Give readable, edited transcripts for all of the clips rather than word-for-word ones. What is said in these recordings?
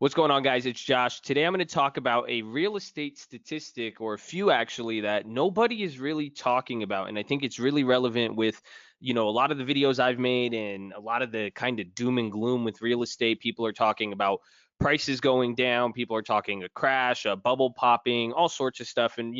What's going on, guys? It's Josh. Today I'm going to talk about a real estate statistic, or a few actually, that nobody is really talking about. And I think it's really relevant with, a lot of the videos I've made and a lot of the kind of doom and gloom with real estate. People are talking about prices going down, people are talking a crash, a bubble popping, all sorts of stuff. And,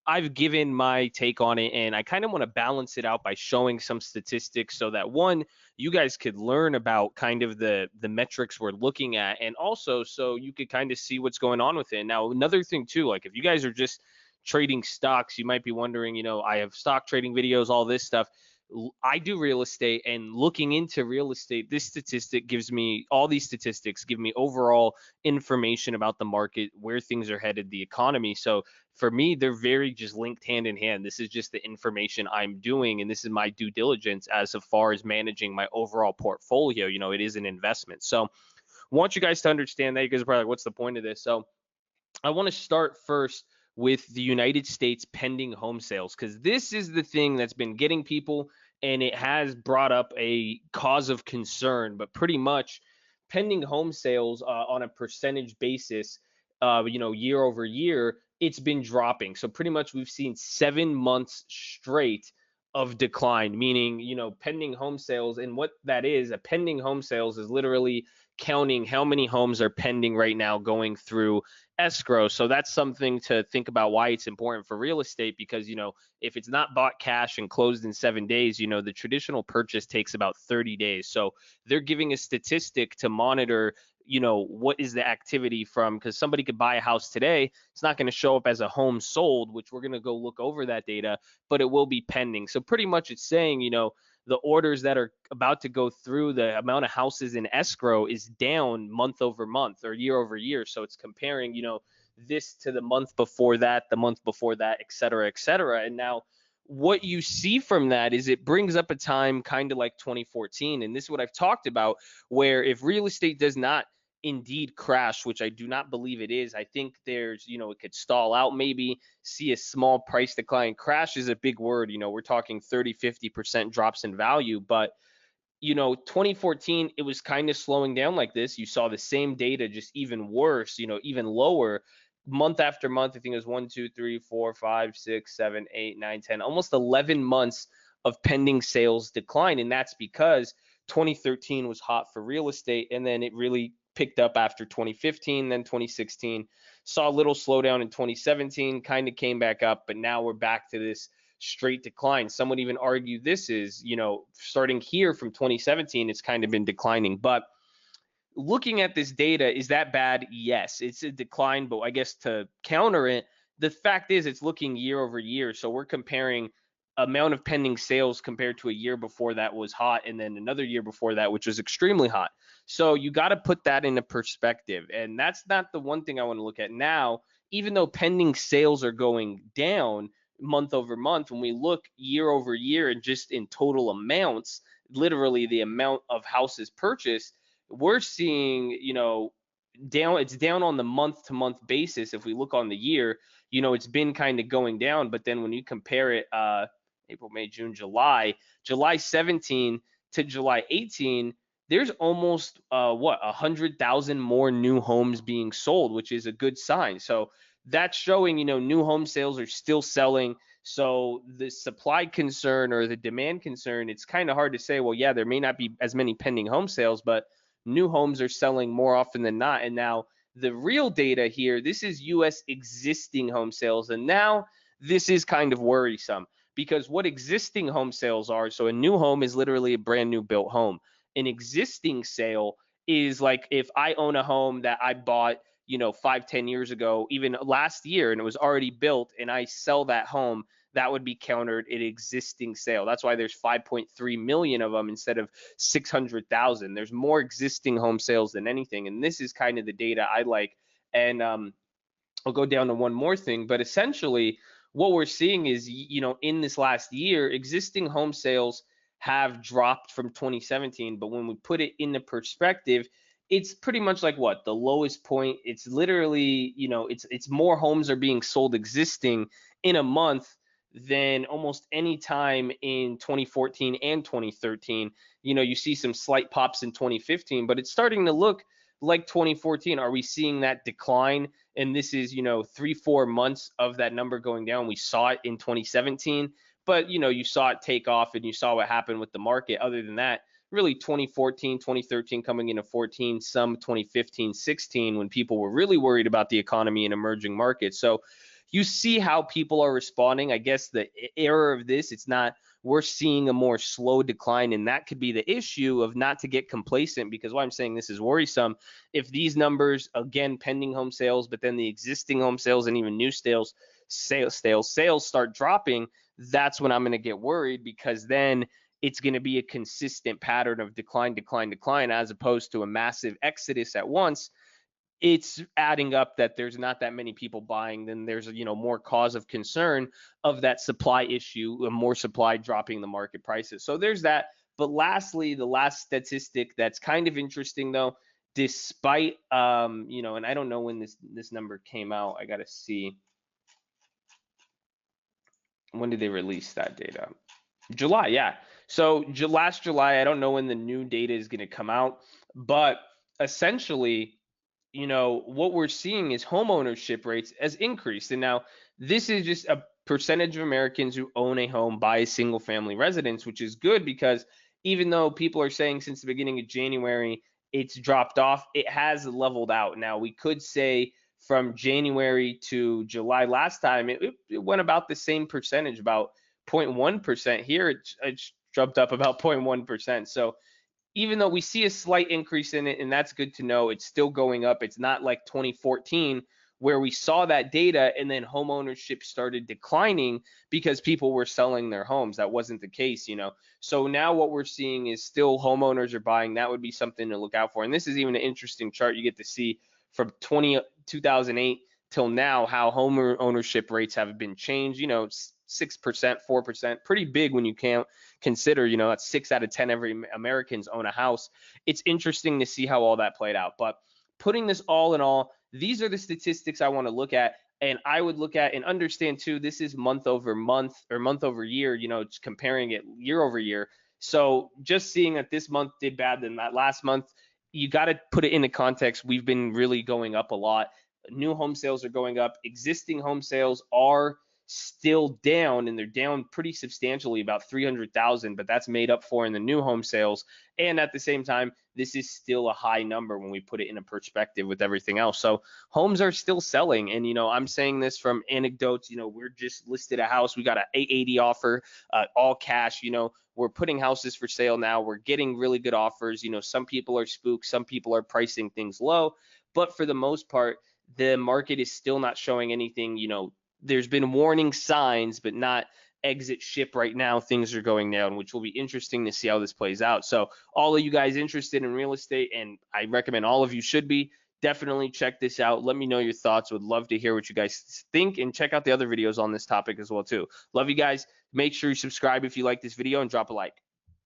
I've given my take on it, and I kind of want to balance it out by showing some statistics so that one, you guys could learn about kind of the metrics we're looking at, and also so you could kind of see what's going on with it. Now, another thing too, like if you guys are just trading stocks, you might be wondering, I have stock trading videos, all this stuff. I do real estate, and looking into real estate, this statistic gives me all these statistics give me overall information about the market, where things are headed, the economy. So for me, they're very just linked hand in hand. This is just the information I'm doing, and this is my due diligence as far as managing my overall portfolio. It is an investment. So I want you guys to understand that. You guys are probably like, what's the point of this? So I want to start first with the United States pending home sales, because this is the thing that's been getting people, and it has brought up a cause of concern. But pretty much, pending home sales on a percentage basis, year over year, it's been dropping. So pretty much, we've seen 7 months straight of decline, meaning, pending home sales. And what that is, a pending home sales is literally counting how many homes are pending right now going through escrow. So that's something to think about, why it's important for real estate, because if it's not bought cash and closed in 7 days, the traditional purchase takes about 30 days. So they're giving a statistic to monitor, what is the activity from, because somebody could buy a house today, it's not going to show up as a home sold, which we're going to go look over that data, but it will be pending. So pretty much it's saying, the orders that are about to go through, the amount of houses in escrow is down month over month or year over year. So it's comparing, this to the month before that, the month before that, et cetera, et cetera. And now what you see from that is it brings up a time kind of like 2014. And this is what I've talked about, where if real estate does not indeed crash, which I do not believe it is, I think there's, it could stall out, maybe see a small price decline. Crash is a big word. We're talking 30-50% drops in value. But 2014, it was kind of slowing down like this. You saw the same data, just even worse, even lower month after month. I think it was 1, 2, 3, 4, 5, 6, 7, 8, 9, 10, almost 11 months of pending sales decline. And that's because 2013 was hot for real estate, and then it really picked up after 2015, then 2016, saw a little slowdown in 2017, kind of came back up, but now we're back to this straight decline. Some would even argue this is, starting here from 2017, it's kind of been declining. But looking at this data, is that bad? Yes, it's a decline, but I guess to counter it, the fact is it's looking year over year. So we're comparing amount of pending sales compared to a year before that was hot, and then another year before that, which was extremely hot. So you got to put that into perspective. And that's not the one thing I want to look at now. Even though pending sales are going down month over month, when we look year over year and just in total amounts, literally the amount of houses purchased, we're seeing, it's down on the month to month basis. If we look on the year, it's been kind of going down. But then when you compare it, April, May, June, July 17 to July 18, there's almost 100,000 more new homes being sold, which is a good sign. So that's showing, new home sales are still selling. So the supply concern or the demand concern, it's kind of hard to say, well, yeah, there may not be as many pending home sales, but new homes are selling more often than not. And now the real data here, this is US existing home sales. And now this is kind of worrisome, because what existing home sales are, so a new home is literally a brand new built home. An existing sale is like if I own a home that I bought, 5-10 years ago, even last year, and it was already built, and I sell that home, that would be countered an existing sale. That's why there's 5.3 million of them instead of 600,000. There's more existing home sales than anything. And this is kind of the data I like. And I'll go down to one more thing, but essentially what we're seeing is, in this last year, existing home sales have dropped from 2017. But when we put it into perspective, it's pretty much like what the lowest point. It's literally, it's more homes are being sold existing in a month than almost any time in 2014 and 2013. You see some slight pops in 2015, but it's starting to look like 2014? Are we seeing that decline? And this is, 3, 4 months of that number going down. We saw it in 2017, but you saw it take off and you saw what happened with the market. Other than that, really 2014, 2013 coming into 14, some 2015, 16, when people were really worried about the economy and emerging markets. So you see how people are responding. I guess the error of this, it's not, we're seeing a more slow decline, and that could be the issue of not to get complacent, because why I'm saying this is worrisome. If these numbers, again, pending home sales, but then the existing home sales and even new sales start dropping, that's when I'm going to get worried, because then it's going to be a consistent pattern of decline, decline, decline, as opposed to a massive exodus at once. It's adding up that there's not that many people buying. Then there's more cause of concern of that supply issue, more supply dropping the market prices. So there's that. But lastly, the last statistic that's kind of interesting though, despite and I don't know when this number came out. I gotta see, when did they release that data? July, yeah. So last July, I don't know when the new data is going to come out, but essentially, what we're seeing is home ownership rates has increased. And now this is just a percentage of Americans who own a home by a single family residence, which is good, because even though people are saying since the beginning of January it's dropped off, it has leveled out. Now we could say from January to July last time, it went about the same percentage, about 0.1%. Here it's jumped up about 0.1%. So even though we see a slight increase in it, and that's good to know, it's still going up. It's not like 2014 where we saw that data and then home ownership started declining because people were selling their homes. That wasn't the case. So now what we're seeing is still homeowners are buying. That would be something to look out for. And this is even an interesting chart you get to see from 2008 till now, how home ownership rates have been changed. 6%, 4%, pretty big when you can't consider, that's 6 out of 10 every Americans own a house. It's interesting to see how all that played out. But putting this all in all, these are the statistics I want to look at. And I would look at and understand too, this is month over month or month over year, it's comparing it year over year. So just seeing that this month did bad than that last month, you got to put it into context. We've been really going up a lot. New home sales are going up. Existing home sales are still down, and they're down pretty substantially, about 300,000, but that's made up for in the new home sales. And at the same time, this is still a high number when we put it in a perspective with everything else. So homes are still selling. And, I'm saying this from anecdotes. We're just listed a house. We got an 880 offer, all cash. We're putting houses for sale now. We're getting really good offers. Some people are spooked. Some people are pricing things low. But for the most part, the market is still not showing anything. There's been warning signs, but not exit ship right now. Things are going down, which will be interesting to see how this plays out. So all of you guys interested in real estate, and I recommend all of you should be, definitely check this out. Let me know your thoughts. Would love to hear what you guys think, and check out the other videos on this topic as well too. Love you guys. Make sure you subscribe if you like this video and drop a like.